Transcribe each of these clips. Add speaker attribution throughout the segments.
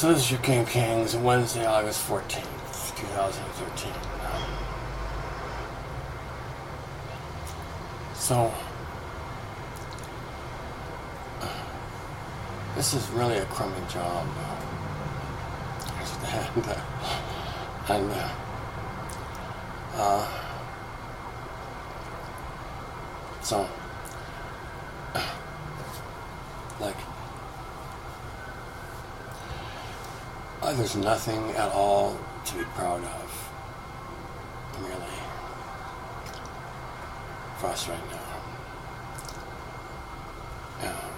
Speaker 1: So this is your King of Kings, Wednesday, August 14th, 2013. So, this is really a crummy job. So, like, there's nothing at all to be proud of, really, for us right now.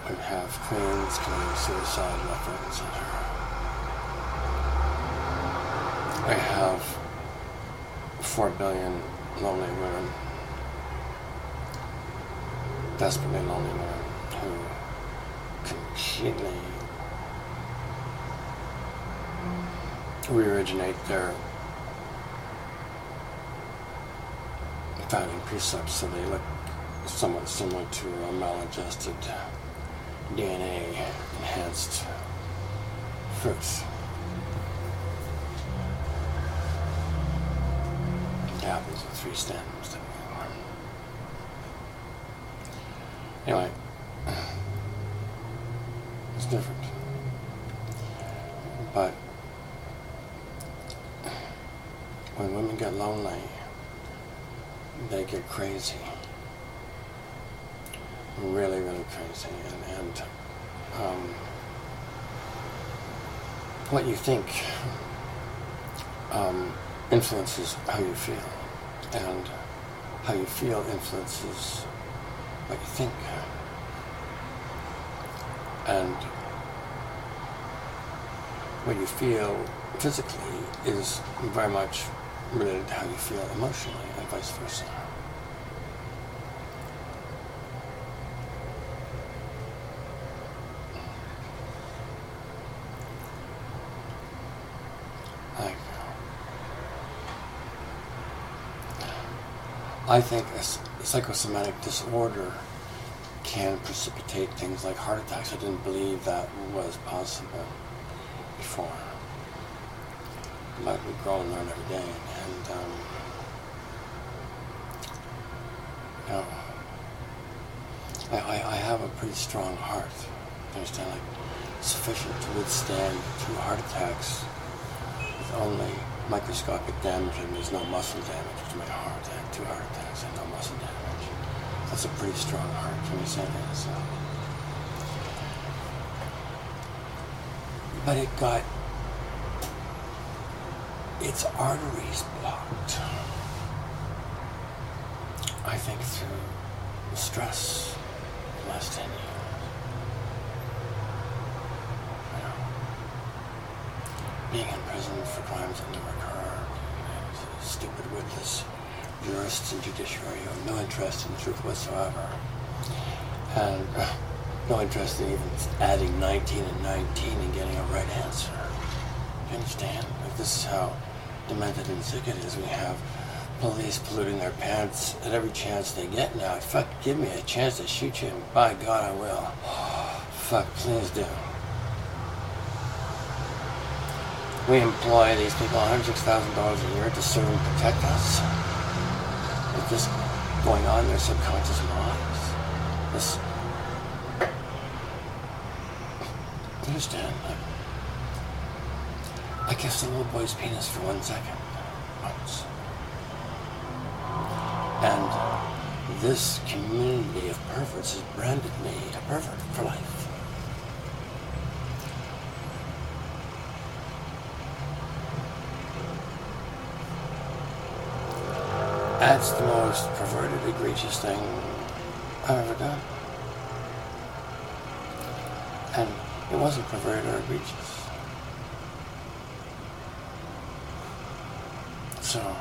Speaker 1: We have queens committing suicide left, right, and center. We have 4 billion lonely women, desperately lonely women, who completely re-originate their founding precepts so they look somewhat similar to a maladjusted DNA enhanced fruits. The apples with 3 stems. Anyway, it's different. But when women get lonely, they get crazy. Really, really crazy. And what you think influences how you feel. And how you feel influences what you think. And what you feel physically is very much related to how you feel emotionally, and vice versa. I think a psychosomatic disorder can precipitate things like heart attacks. I didn't believe that was possible before. But we grow and learn every day. And I have a pretty strong heart. You understand? Like, sufficient to withstand 2 heart attacks with only microscopic damage, and there's no muscle damage to my heart. I had 2 heart attacks and no muscle damage. That's a pretty strong heart. Can you say that? So, but it got its arteries blocked, I think, through the stress the last 10 years. Being in prison for crimes that never occurred, stupid, witless jurists and judiciary who have no interest in the truth whatsoever, and no interest in even adding 19 and 19 and getting a right answer. You understand? Like, this is how demented and sick it is. We have police polluting their pants at every chance they get now. Fuck, give me a chance to shoot you, and by God I will. Fuck, please do. We employ these people $106,000 a year to serve and protect us. With this going on in their subconscious minds. This, you understand? I kissed a little boy's penis for 1 second. Once. And this community of perverts has branded me a pervert for life. That's the most perverted, egregious thing I've ever done. And it wasn't perverted or egregious. So,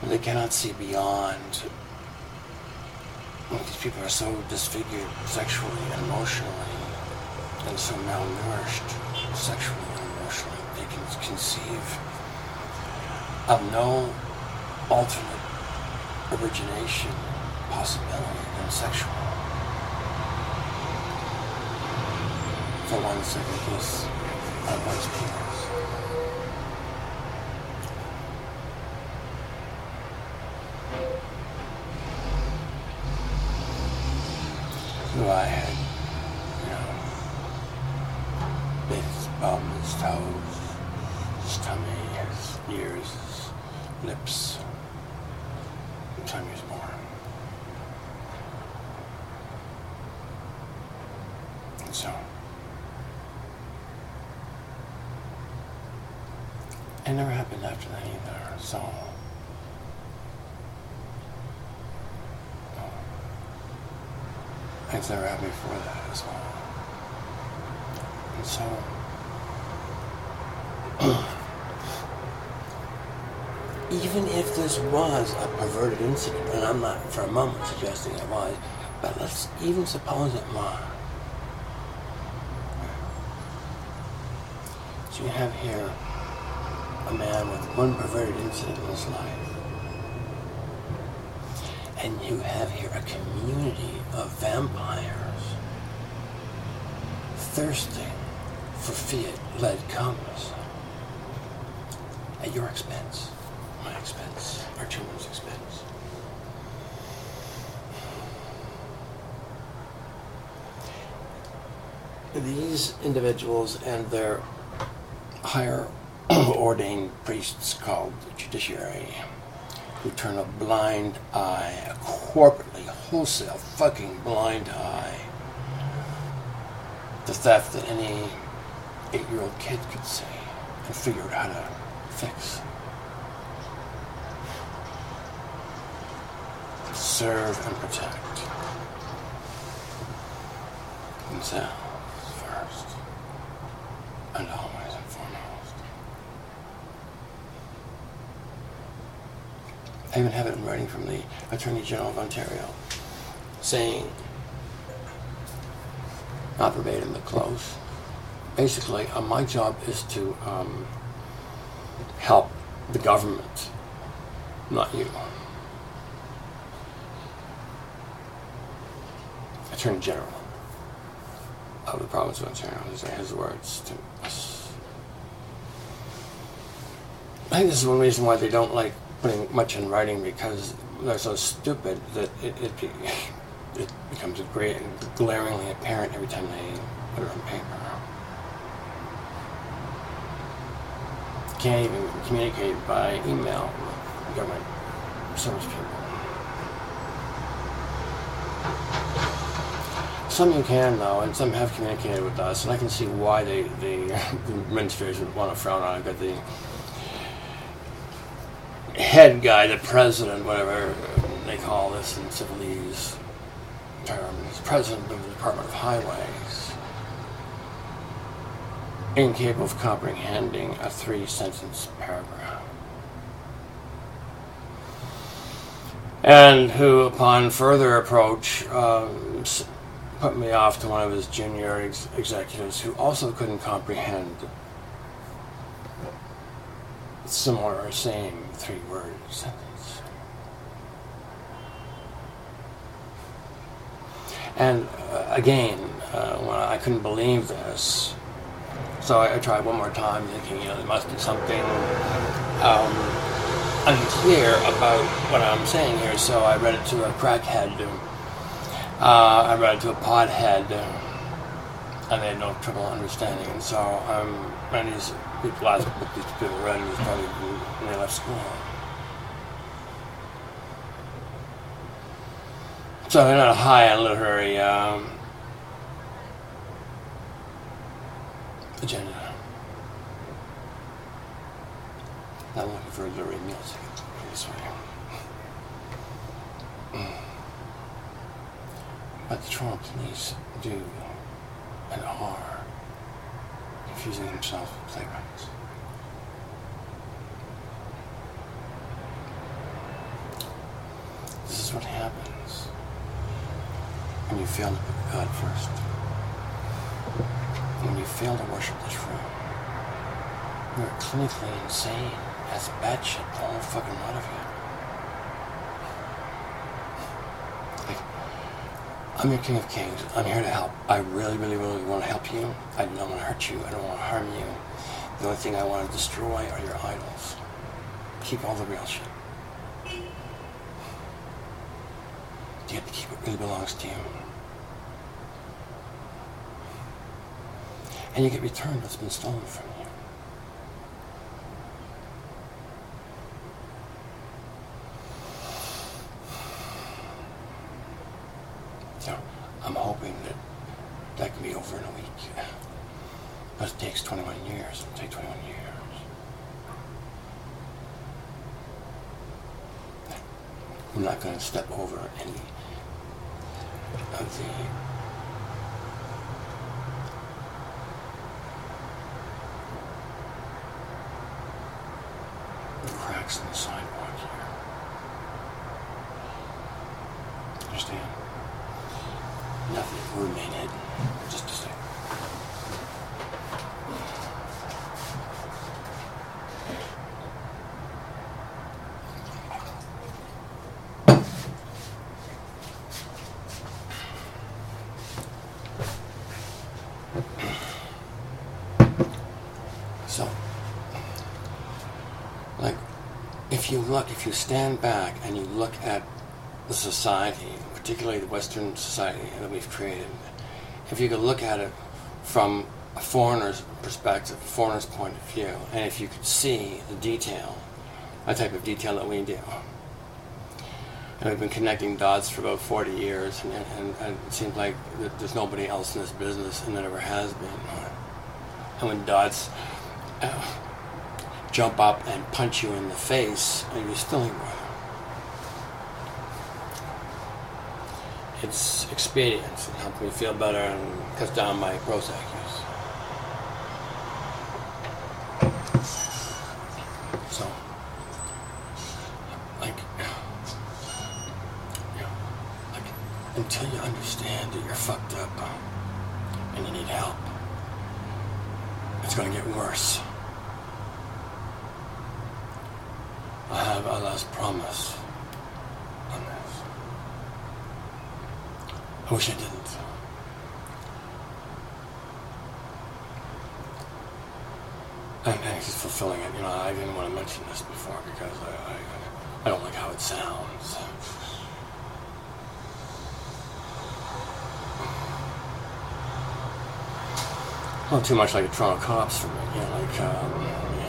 Speaker 1: they cannot see beyond. These people are so disfigured sexually and emotionally, and so malnourished sexually and emotionally, they can conceive of no alternate origination possibility than sexual. for 1 second kiss on one's penis. Who I had, bit his bum, his toes, his tummy, his ears, his lips, the time he was born. And so, it never happened after that either, so. Things never happened before that as well. And so, even if this was a perverted incident, and I'm not for a moment suggesting it was, but let's even suppose it was. So you have here a man with one perverted incident in his life. And you have here a community of vampires thirsting for fiat-led comes at your expense, my expense, our children's expense. These individuals and their higher ordained priests called judiciary, who turn a blind eye, a corporately, wholesale fucking blind eye, to theft that any 8-year-old kid could see and figure out how to fix. Serve and protect themselves first and always and foremost. I even have it in writing from the Attorney General of Ontario saying, not verbatim but close, basically my job is to help the government, not you. Attorney General of the province of Ontario, these are his words to us. I think this is one reason why they don't like putting much in writing, because they're so stupid that it becomes glaringly apparent every time they put it on paper. Can't even communicate by email with government service people. Some you can, though, and some have communicated with us, and I can see why the administration would want to frown on it. But the head guy, the president, whatever they call this in civilese terms, president of the Department of Highways, incapable of comprehending a 3-sentence paragraph. And who, upon further approach, put me off to one of his junior executives who also couldn't comprehend similar or same 3-word sentence. And again, when I couldn't believe this, so I tried one more time, thinking, there must be something unclear about what I'm saying here. So I read it to a crackhead. I read it to a pothead, and they had no trouble understanding. And so and these last book these people read was probably when they left school. So they're not high on literary agenda. Not looking for literary music this way. But the Toronto police do and are confusing themselves with playwrights. This is what happens when you fail to put God first. When you fail to worship the truth. You're clinically insane. That's batshit, the whole fucking lot of you. I'm your King of Kings. I'm here to help. I really, really, really want to help you. I don't want to hurt you. I don't want to harm you. The only thing I want to destroy are your idols. Keep all the real shit. You have to keep what really belongs to you. And you get returned what's been stolen from you. So, I'm hoping that can be over in a week. But it takes 21 years. It'll take 21 years. I'm not going to step over any of the cracks in the sidewalk here. Understand? Nothing will remain hidden. Just a second. So, like, if you stand back and you look at the society, particularly the Western society that we've created, if you could look at it from a foreigner's perspective, a foreigner's point of view, and if you could see the detail, that type of detail that we do. And we've been connecting dots for about 40 years, and it seems like there's nobody else in this business, and there never has been. And when dots jump up and punch you in the face, and you're still here. It's experience. It helps me feel better and cuts down my Prozac use. So, like, until you understand that you're fucked up and you need help, it's going to get worse. I have a last promise on this. I wish I didn't. And he's fulfilling it. You know, I didn't want to mention this before because I don't like how it sounds. Well, too much like the Toronto cops for me. You know, like,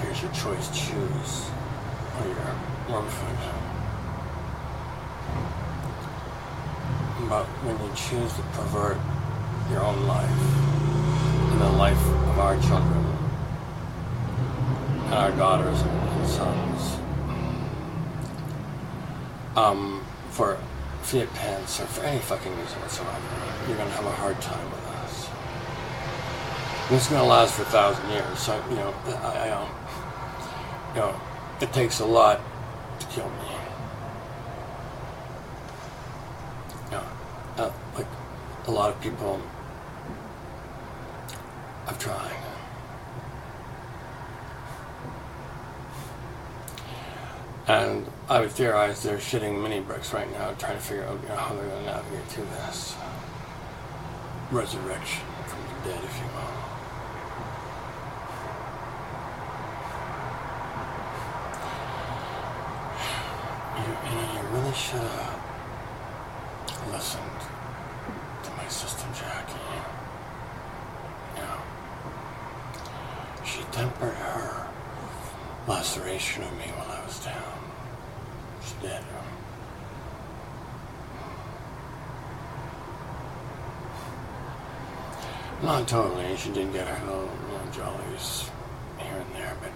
Speaker 1: here's your choice, choose. Or your Orphan. But when you choose to pervert your own life and the life of our children and our daughters and sons for Fiat pants or for any fucking reason whatsoever, you're going to have a hard time with us. And it's going to last for 1,000 years. So, you know, it takes a lot to kill me. Like a lot of people have tried. And I would theorize they're shitting mini bricks right now, trying to figure out how they're going to navigate through this resurrection from the dead, if you will. You really should have listened to my sister Jackie. Yeah. She tempered her laceration of me while I was down. She did. Not totally. She did get her little jollies here and there, but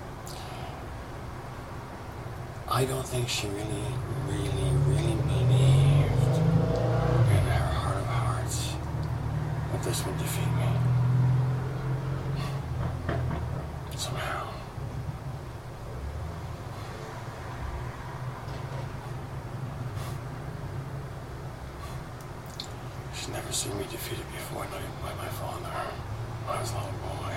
Speaker 1: I don't think she really believed in her heart of hearts that this would defeat me. Somehow. She's never seen me defeated before, not even by my father. When I was a little boy.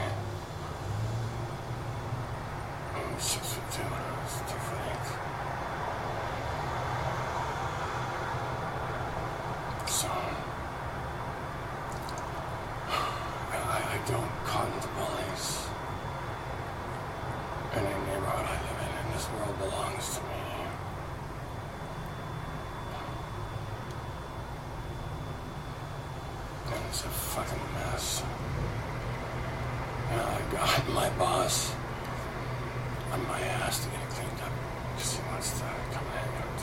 Speaker 1: I was 6'2" and I was 2'8". So, It's a fucking mess. And I got my boss on my ass to get it cleaned up because he wants to come and hang out.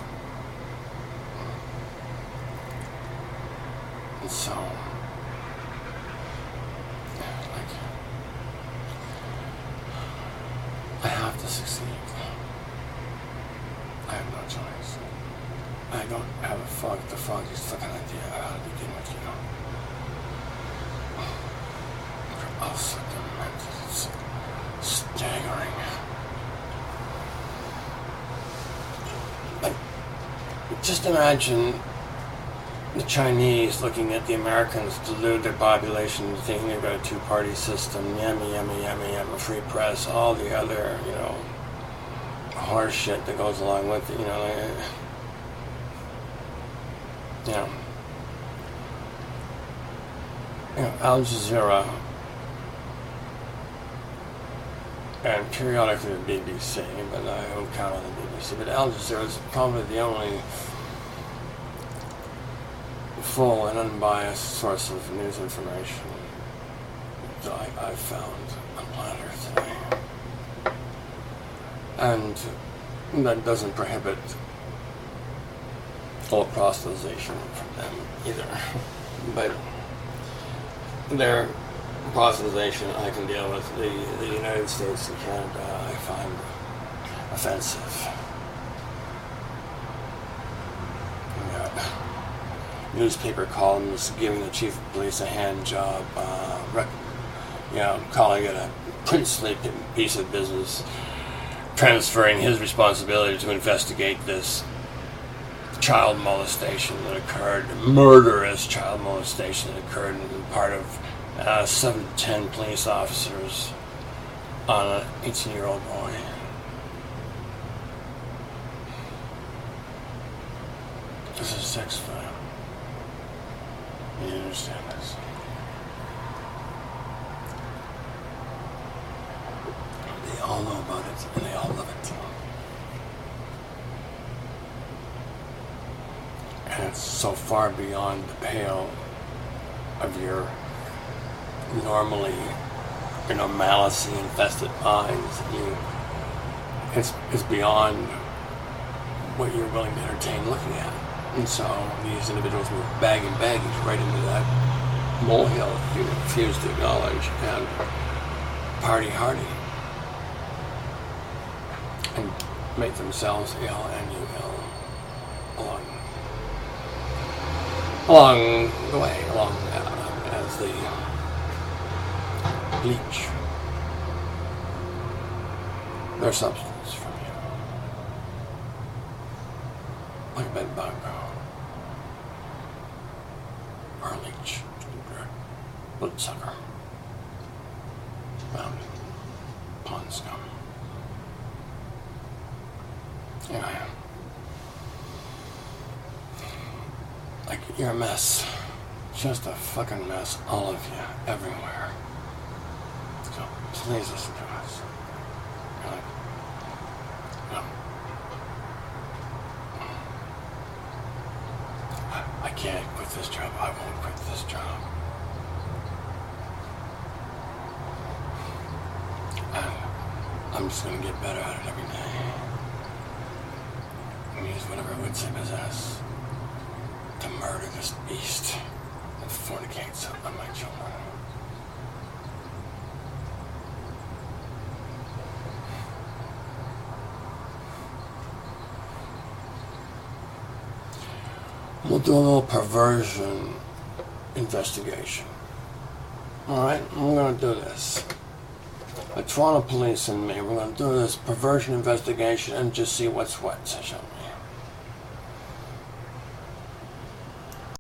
Speaker 1: And so, like, I have to succeed. I have no choice. I don't have the foggiest fucking idea of how to begin with, you know. Also, it's staggering. Like, just imagine the Chinese looking at the Americans delude their population, thinking they've got a two-party system, yummy, yummy, yummy, yummy, free press, all the other, you know, horse shit that goes along with it, you know. Al Jazeera and periodically the BBC, but I don't count on the BBC, but Al Jazeera is probably the only full and unbiased source of news information that I've found on planet Earth today. And that doesn't prohibit full proselytization from them either. But their proselytization I can deal with. The United States and Canada I find offensive. Newspaper columns giving the chief of police a hand job, calling it a princely piece of business, transferring his responsibility to investigate this child molestation that occurred, murderous child molestation that occurred in part of 7 to 10 police officers on an 18-year-old boy. This is sex file. You understand this? They all know about it, and they all love it. And it's so far beyond the pale of your normally, malice-infested minds. It's beyond what you're willing to entertain looking at. And so these individuals were bagging baggage right into that molehill you refuse to acknowledge and party hardy and make themselves ill and you ill along the way, as they bleach their substance from you, like a bed bug or a leech, bloodsucker, pond scum. Anyway, like, you're a mess. Just a fucking mess, all of you, everywhere. So, please listen to us. You're like, I can't quit this job. I won't quit this job. And I'm just going to get better at it every day. And use whatever wits I possess to murder this beast that fornicates on my children. We'll do a little perversion investigation. Alright, I'm going to do this. The Toronto police and me, we're going to do this perversion investigation and just see what's what, shall we?